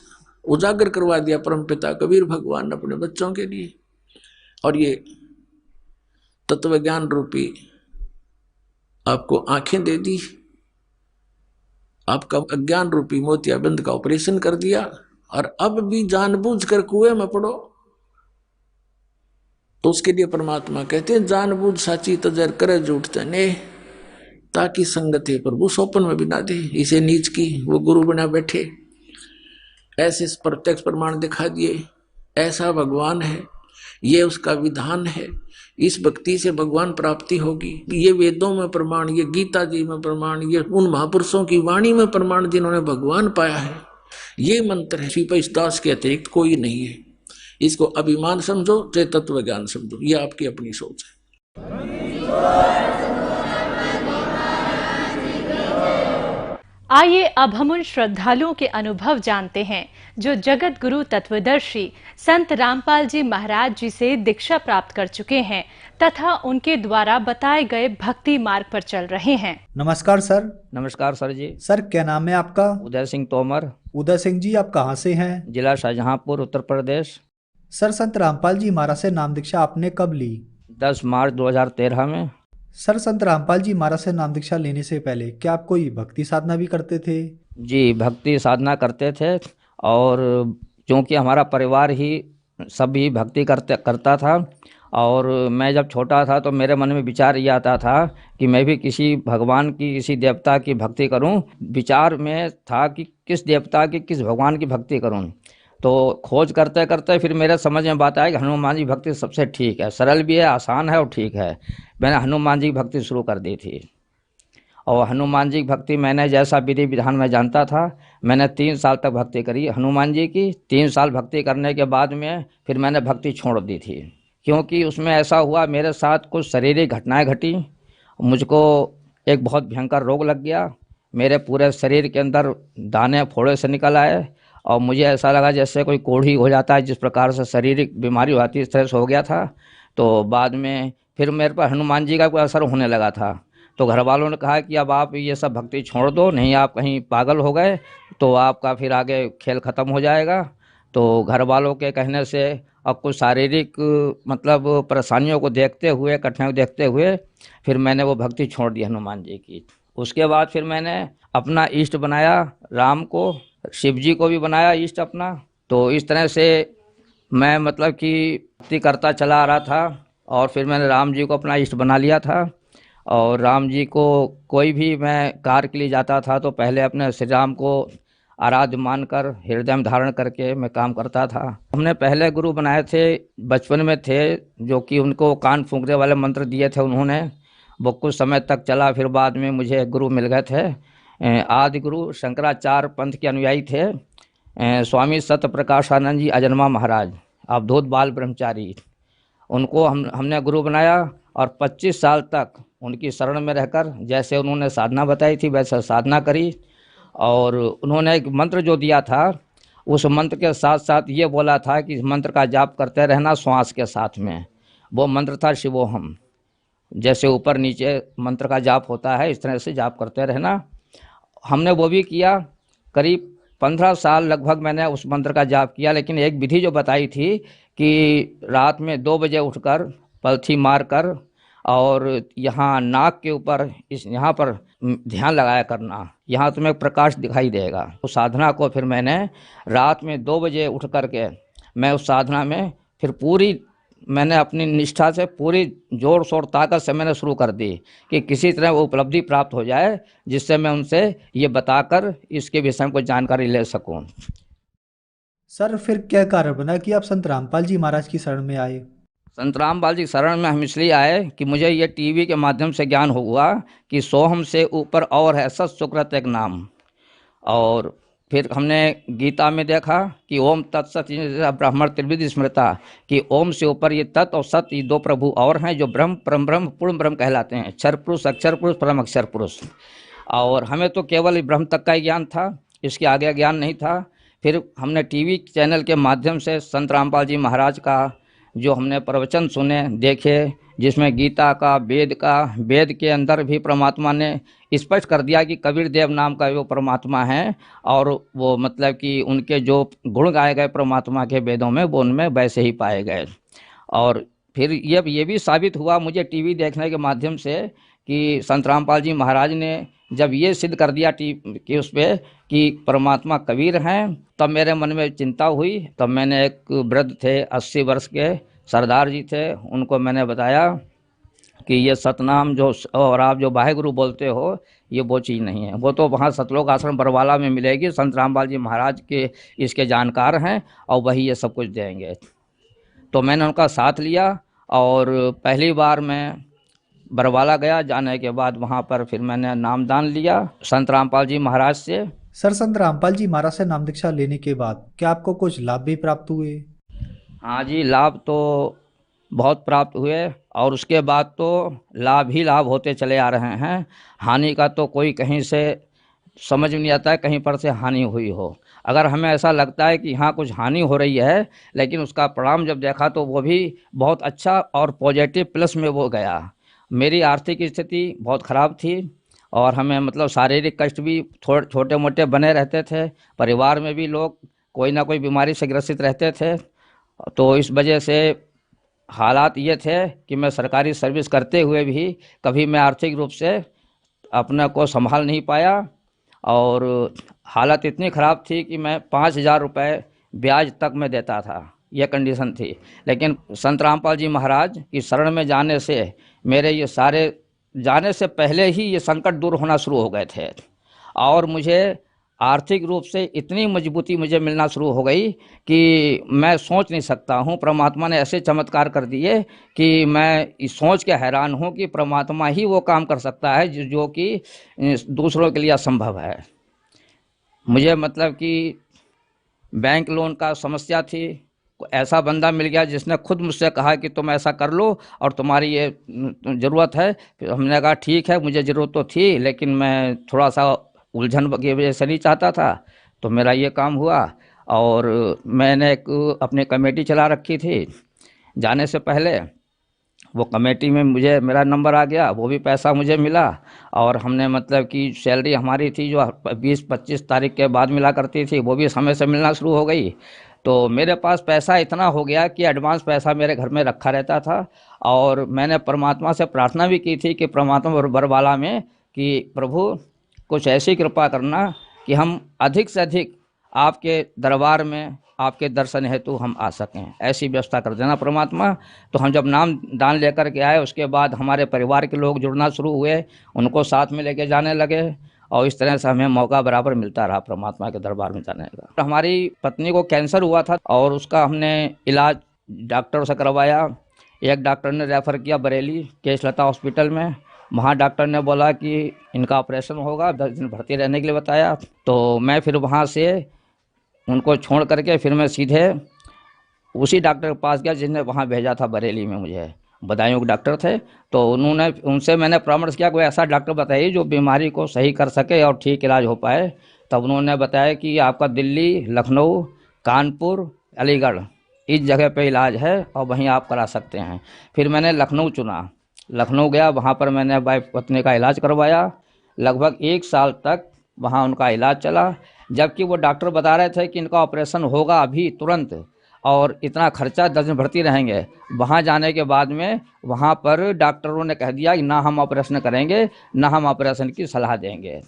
उजागर करवा दिया परमपिता कबीर भगवान ने अपने बच्चों के लिए। और ये तत्व ज्ञान रूपी आपको आंखें दे दी, आपका अज्ञान रूपी मोतियाबिंद का ऑपरेशन कर दिया, और अब भी जानबूझकर कुएं में पड़ो। तो उसके लिए परमात्मा कहते हैं जानबूझ साची तजर करे झूठ तने, ताकि संगत है प्रभु सोपन में भी ना दे। इसे नीच की वो गुरु बना बैठे, ऐसे प्रत्यक्ष प्रमाण दिखा दिए, ऐसा भगवान है, ये उसका विधान है, इस भक्ति से भगवान प्राप्ति होगी। ये वेदों में प्रमाण, ये गीता जी में प्रमाण, ये उन महापुरुषों की वाणी में प्रमाण जिन्होंने भगवान पाया है। ये मंत्र है, श्री इस दास के अतिरिक्त कोई नहीं है। इसको अभिमान समझो चाहे तत्व ज्ञान समझो, ये आपकी अपनी सोच है। आइए अब हम उन श्रद्धालुओं के अनुभव जानते हैं जो जगत गुरु तत्वदर्शी संत रामपाल जी महाराज जी से दीक्षा प्राप्त कर चुके हैं तथा उनके द्वारा बताए गए भक्ति मार्ग पर चल रहे हैं। नमस्कार सर। नमस्कार सर जी। सर क्या नाम है आपका? उदय सिंह तोमर। उदय सिंह जी, आप कहाँ से हैं? जिला शाहजहांपुर, उत्तर प्रदेश। सर संत रामपाल जी महाराज से नाम दीक्षा आपने कब ली? 10 मार्च 2013 में। सर संत रामपाल जी महाराज से नाम दीक्षा लेने से पहले क्या आप कोई भक्ति साधना भी करते थे? जी, भक्ति साधना करते थे, और क्योंकि हमारा परिवार ही सभी भक्ति करता था, और मैं जब छोटा था तो मेरे मन में विचार ये आता था कि मैं भी किसी भगवान की, किसी देवता की भक्ति करूं। विचार में था कि किस देवता की, किस भगवान की भक्ति करूं। तो खोज करते करते फिर मेरे समझ में बात आई कि हनुमान जी भक्ति सबसे ठीक है, सरल भी है, आसान है और ठीक है। मैंने हनुमान जी की भक्ति शुरू कर दी थी, और हनुमान जी की भक्ति मैंने जैसा विधि विधान में जानता था, मैंने 3 साल तक भक्ति करी हनुमान जी की। 3 साल भक्ति करने के बाद में फिर मैंने भक्ति छोड़ दी थी, क्योंकि उसमें ऐसा हुआ मेरे साथ कुछ शारीरिक घटनाएं घटी। मुझको एक बहुत भयंकर रोग लग गया, मेरे पूरे शरीर के अंदर दाने फोड़े से निकल आए, और मुझे ऐसा लगा जैसे कोई कोढ़ी हो जाता है, जिस प्रकार से शारीरिक बीमारी होती है इस तरह से हो गया था। तो बाद में फिर मेरे पर हनुमान जी का कोई असर होने लगा था। तो घर वालों ने कहा कि अब आप ये सब भक्ति छोड़ दो, नहीं आप कहीं पागल हो गए तो आपका फिर आगे खेल ख़त्म हो जाएगा। तो घर वालों के कहने से अब कुछ शारीरिक मतलब परेशानियों को देखते हुए, कठिनाइयों को देखते हुए फिर मैंने वो भक्ति छोड़ दी हनुमान जी की। उसके बाद फिर मैंने अपना इष्ट बनाया राम को, शिव जी को भी बनाया इष्ट अपना। तो इस तरह से मैं मतलब कि भक्ति करता चला आ रहा था, और फिर मैंने राम जी को अपना इष्ट बना लिया था। और राम जी को कोई भी मैं कार्य के लिए जाता था तो पहले अपने श्री राम को आराध्य मानकर हृदय में धारण करके मैं काम करता था। हमने पहले गुरु बनाए थे, बचपन में थे, जो कि उनको कान फूंकने वाले मंत्र दिए थे उन्होंने, वो कुछ समय तक चला। फिर बाद में मुझे गुरु मिल गए थे, आदि गुरु शंकराचार्य पंथ के अनुयायी थे, स्वामी सत्य प्रकाशानंद जी अजन्मा महाराज, अवधूत बाल ब्रह्मचारी। उनको हमने गुरु बनाया, और 25 साल तक उनकी शरण में रहकर जैसे उन्होंने साधना बताई थी वैसे साधना करी। और उन्होंने एक मंत्र जो दिया था, उस मंत्र के साथ साथ ये बोला था कि इस मंत्र का जाप करते रहना श्वास के साथ में। वो मंत्र था शिवोहम, जैसे ऊपर नीचे मंत्र का जाप होता है इस तरह से जाप करते रहना। हमने वो भी किया। करीब 15 साल लगभग मैंने उस मंत्र का जाप किया, लेकिन एक विधि जो बताई थी कि रात में 2 बजे उठकर पलथी मारकर और यहाँ नाक के ऊपर इस यहाँ पर ध्यान लगाया करना, यहाँ तुम्हें प्रकाश दिखाई देगा। उस साधना को फिर मैंने रात में 2 बजे उठ करके मैं उस साधना में फिर पूरी मैंने अपनी निष्ठा से पूरी जोर शोर ताकत से मैंने शुरू कर दी कि किसी तरह वो उपलब्धि प्राप्त हो जाए, जिससे मैं उनसे ये बताकर इसके विषय में कुछ जानकारी ले सकूं। सर फिर क्या कारण बना कि आप संत रामपाल जी महाराज की शरण में आए? संत रामपाल जी शरण में हम इसलिए आए कि मुझे ये टीवी के माध्यम से ज्ञान हुआ कि सोहम से ऊपर और है सत सुकृत एक नाम। और फिर हमने गीता में देखा कि ओम तत्सत ब्राह्मण त्रिविध स्मृता, कि ओम से ऊपर ये तत् और सत, ये 2 प्रभु और हैं जो ब्रह्म, परम ब्रह्म, पूर्ण ब्रह्म कहलाते हैं। क्षर पुरुष, अक्षर पुरुष, परम अक्षर पुरुष। और हमें तो केवल ब्रह्म तक का ही ज्ञान था, इसके आगे ज्ञान नहीं था। फिर हमने टीवी चैनल के माध्यम से संत रामपाल जी महाराज का जो हमने प्रवचन सुने, देखे, जिसमें गीता का, वेद के अंदर भी परमात्मा ने स्पष्ट कर दिया कि कबीर देव नाम का वो परमात्मा है, और वो मतलब कि उनके जो गुण गाए गए परमात्मा के वेदों में वो उनमें वैसे ही पाए गए। और फिर ये भी साबित हुआ मुझे टीवी देखने के माध्यम से कि संत रामपाल जी महाराज ने जब ये सिद्ध कर दिया कि उस पर कि परमात्मा कबीर हैं, तब मेरे मन में चिंता हुई। तब मैंने एक वृद्ध थे 80 वर्ष के सरदार जी थे, उनको मैंने बताया कि ये सतनाम जो और आप जो वाहेगुरु बोलते हो ये वो चीज़ नहीं है, वो तो वहाँ सतलोक आश्रम बरवाला में मिलेगी। संत रामपाल जी महाराज के इसके जानकार हैं और वही ये सब कुछ देंगे। तो मैंने उनका साथ लिया और पहली बार मैं बरवाला गया। जाने के बाद वहाँ पर फिर मैंने नामदान लिया संत रामपाल जी महाराज से। सर संत रामपाल जी महाराज से नाम दीक्षा लेने के बाद क्या आपको कुछ लाभ भी प्राप्त हुए? हाँ जी, लाभ तो बहुत प्राप्त हुए और उसके बाद तो लाभ ही लाभ होते चले आ रहे हैं। हानि का तो कोई कहीं से समझ नहीं आता है कहीं पर से हानि हुई हो। अगर हमें ऐसा लगता है कि हाँ कुछ हानि हो रही है, लेकिन उसका परिणाम जब देखा तो वो भी बहुत अच्छा और पॉजिटिव प्लस में वो गया। मेरी आर्थिक स्थिति बहुत ख़राब थी और हमें मतलब शारीरिक कष्ट भी थोड़े छोटे मोटे बने रहते थे। परिवार में भी लोग कोई ना कोई बीमारी से ग्रसित रहते थे। तो इस वजह से हालात ये थे कि मैं सरकारी सर्विस करते हुए भी कभी मैं आर्थिक रूप से अपने को संभाल नहीं पाया और हालत इतनी ख़राब थी कि मैं 5,000 रुपये ब्याज तक मैं देता था, ये कंडीशन थी। लेकिन संत रामपाल जी महाराज की शरण में जाने से मेरे ये सारे जाने से पहले ही ये संकट दूर होना शुरू हो गए थे और मुझे आर्थिक रूप से इतनी मजबूती मुझे मिलना शुरू हो गई कि मैं सोच नहीं सकता हूँ। परमात्मा ने ऐसे चमत्कार कर दिए कि मैं इस सोच के हैरान हूँ कि परमात्मा ही वो काम कर सकता है जो कि दूसरों के लिए असंभव है। मुझे मतलब कि बैंक लोन का समस्या थी, ऐसा बंदा मिल गया जिसने खुद मुझसे कहा कि तुम ऐसा कर लो और तुम्हारी ये ज़रूरत है। फिर हमने कहा ठीक है, मुझे ज़रूरत तो थी लेकिन मैं थोड़ा सा उलझन की वजह से नहीं चाहता था, तो मेरा ये काम हुआ। और मैंने एक अपनी कमेटी चला रखी थी। जाने से पहले वो कमेटी में मुझे मेरा नंबर आ गया, वो भी पैसा मुझे मिला और हमने मतलब कि सैलरी हमारी थी जो 20-25 तारीख के बाद मिला करती थी, वो भी समय से मिलना शुरू हो गई। तो मेरे पास पैसा इतना हो गया कि एडवांस पैसा मेरे घर में रखा रहता था और मैंने परमात्मा से प्रार्थना भी की थी कि परमात्मा बरवाला में कि प्रभु कुछ ऐसी कृपा करना कि हम अधिक से अधिक आपके दरबार में आपके दर्शन हेतु हम आ सकें, ऐसी व्यवस्था कर देना परमात्मा। तो हम जब नाम दान लेकर के आए उसके बाद हमारे परिवार के लोग जुड़ना शुरू हुए, उनको साथ में लेके जाने लगे और इस तरह से हमें मौका बराबर मिलता रहा परमात्मा के दरबार में जाने का। हमारी पत्नी को कैंसर हुआ था और उसका हमने इलाज डॉक्टर से करवाया। एक डॉक्टर ने रेफ़र किया बरेली केशलता हॉस्पिटल में, वहाँ डॉक्टर ने बोला कि इनका ऑपरेशन होगा, 10 दिन भर्ती रहने के लिए बताया। तो मैं फिर वहाँ से उनको छोड़ करके फिर मैं सीधे उसी डॉक्टर के पास गया जिसने वहाँ भेजा था बरेली में, मुझे बदायूं के डॉक्टर थे। तो उनसे मैंने परामर्श किया कोई ऐसा डॉक्टर बताइए जो बीमारी को सही कर सके और ठीक इलाज हो पाए। तब उन्होंने बताया कि आपका दिल्ली, लखनऊ, कानपुर, अलीगढ़ इस जगह पे इलाज है और वहीं आप करा सकते हैं। फिर मैंने लखनऊ चुना, लखनऊ गया, वहाँ पर मैंने वाइफ पत्नी का इलाज करवाया। लगभग 1 साल तक वहाँ उनका इलाज चला, जबकि वो डॉक्टर बता रहे थे कि इनका ऑपरेशन होगा अभी तुरंत और इतना खर्चा 10 दिन भर्ती रहेंगे। वहाँ जाने के बाद में वहाँ पर डॉक्टरों ने कह दिया कि ना हम ऑपरेशन करेंगे, ना हम ऑपरेशन की सलाह देंगे।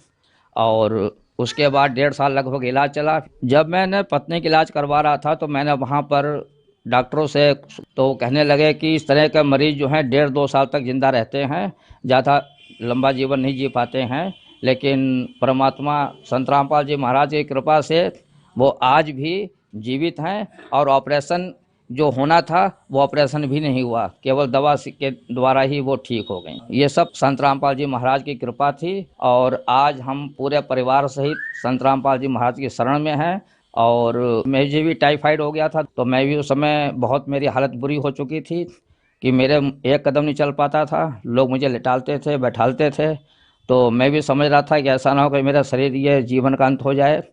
और उसके बाद 1.5 साल लगभग इलाज चला। जब मैंने पत्नी का इलाज करवा रहा था तो मैंने वहाँ पर डॉक्टरों से तो कहने लगे कि इस तरह के मरीज़ जो हैं 1.5-2 साल तक ज़िंदा रहते हैं, ज़्यादा लंबा जीवन नहीं जी पाते हैं। लेकिन परमात्मा संत रामपाल जी महाराज की कृपा से वो आज भी जीवित हैं और ऑपरेशन जो होना था वो ऑपरेशन भी नहीं हुआ, केवल दवा के द्वारा ही वो ठीक हो गई। ये सब संत रामपाल जी महाराज की कृपा थी और आज हम पूरे परिवार सहित संत रामपाल जी महाराज की शरण में हैं। और मुझे भी टाइफाइड हो गया था तो मैं भी उस समय बहुत मेरी हालत बुरी हो चुकी थी कि मेरे एक कदम नहीं चल पाता था, लोग मुझे लिटालते थे, बैठालते थे। तो मैं भी समझ रहा था कि ऐसा ना हो कि मेरा शरीर ये जीवन का अंत हो जाए।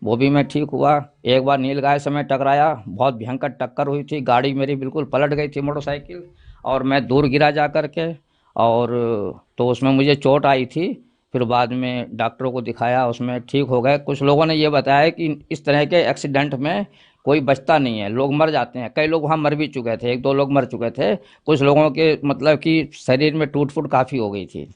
वो भी मैं ठीक हुआ। एक बार नीलगाय से मैं टकराया, बहुत भयंकर टक्कर हुई थी, गाड़ी मेरी बिल्कुल पलट गई थी मोटरसाइकिल और मैं दूर गिरा जा कर के, और तो उसमें मुझे चोट आई थी। फिर बाद में डॉक्टरों को दिखाया, उसमें ठीक हो गए। कुछ लोगों ने ये बताया कि इस तरह के एक्सीडेंट में कोई बचता नहीं है, लोग मर जाते हैं। कई लोग वहाँ मर भी चुके थे, 1-2 लोग मर चुके थे। कुछ लोगों के मतलब कि शरीर में टूट फूट काफ़ी हो गई थी,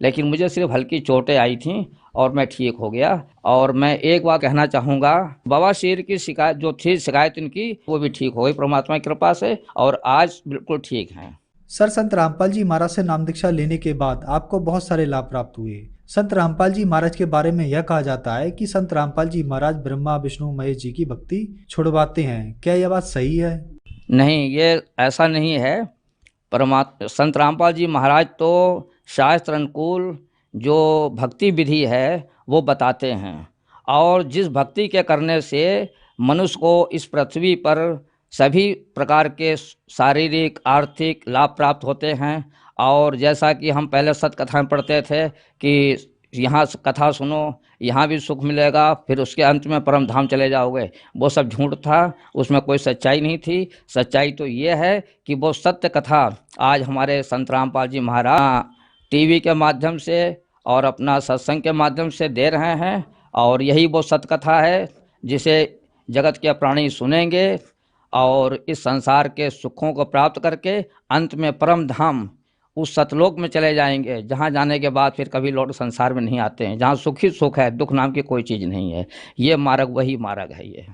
लेकिन मुझे सिर्फ हल्की चोटें आई थीं और मैं ठीक हो गया। और मैं एक बात कहना चाहूँगा, बवासीर की शिकायत जो थी, शिकायत इनकी, वो भी ठीक हो गई परमात्मा की कृपा से और आज बिल्कुल ठीक हैं। सर, संत रामपाल जी महाराज से नाम दीक्षा लेने के बाद आपको बहुत सारे लाभ प्राप्त हुए। संत रामपाल जी महाराज के बारे में यह कहा जाता है कि संत रामपाल जी महाराज ब्रह्मा विष्णु महेश जी की भक्ति छुड़वाते हैं, क्या यह बात सही है? नहीं, ये ऐसा नहीं है। संत रामपाल जी महाराज तो शास्त्र अनुकूल जो भक्ति विधि है वो बताते हैं, और जिस भक्ति के करने से मनुष्य को इस पृथ्वी पर सभी प्रकार के शारीरिक आर्थिक लाभ प्राप्त होते हैं। और जैसा कि हम पहले सतकथा में पढ़ते थे कि यहाँ कथा सुनो, यहाँ भी सुख मिलेगा, फिर उसके अंत में परम धाम चले जाओगे, वो सब झूठ था, उसमें कोई सच्चाई नहीं थी। सच्चाई तो ये है कि वो सत्य कथा आज हमारे संत रामपाल जी महाराज टीवी के माध्यम से और अपना सत्संग के माध्यम से दे रहे हैं। और यही वो सत्य कथा है जिसे जगत के प्राणी सुनेंगे और इस संसार के सुखों को प्राप्त करके अंत में परम धाम उस सतलोक में चले जाएंगे, जहाँ जाने के बाद फिर कभी लौट संसार में नहीं आते हैं, जहाँ सुख ही सुख है, दुख नाम की कोई चीज़ नहीं है। ये मार्ग वही मार्ग है। ये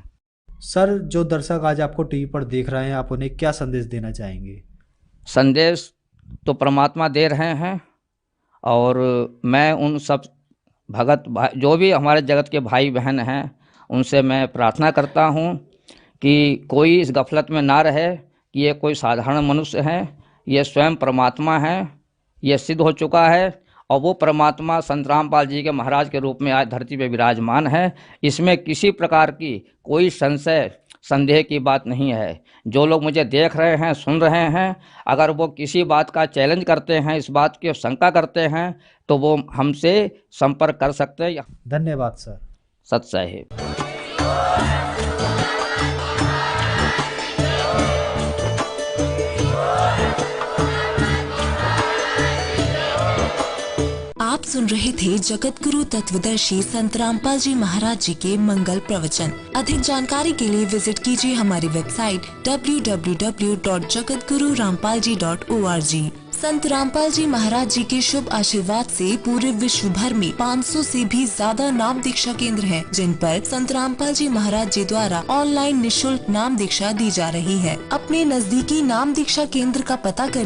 सर, जो दर्शक आज आपको टीवी पर देख रहे हैं, आप उन्हें क्या संदेश देना चाहेंगे? संदेश तो परमात्मा दे रहे हैं और मैं उन सब भगत जो भी हमारे जगत के भाई बहन हैं उनसे मैं प्रार्थना करता हूँ कि कोई इस गफलत में ना रहे कि ये कोई साधारण मनुष्य हैं, ये स्वयं परमात्मा हैं, ये सिद्ध हो चुका है। और वो परमात्मा संत रामपाल जी के महाराज के रूप में आज धरती पे विराजमान है। इसमें किसी प्रकार की कोई संशय संदेह की बात नहीं है। जो लोग मुझे देख रहे हैं, सुन रहे हैं, अगर वो किसी बात का चैलेंज करते हैं, इस बात की शंका करते हैं, तो वो हमसे संपर्क कर सकते हैं। धन्यवाद सर। सत साहिब। आप सुन रहे थे जगत गुरु तत्वदर्शी संत रामपाल जी महाराज जी के मंगल प्रवचन। अधिक जानकारी के लिए विजिट कीजिए हमारी वेबसाइट www.jagatgururampalji.org। संत रामपाल जी महाराज जी के शुभ आशीर्वाद से पूरे विश्व भर में 500 से भी ज्यादा नाम दीक्षा केंद्र हैं, जिन पर संत रामपाल जी महाराज जी द्वारा ऑनलाइन निःशुल्क नाम दीक्षा दी जा रही है। अपने नजदीकी नाम दीक्षा केंद्र का पता करने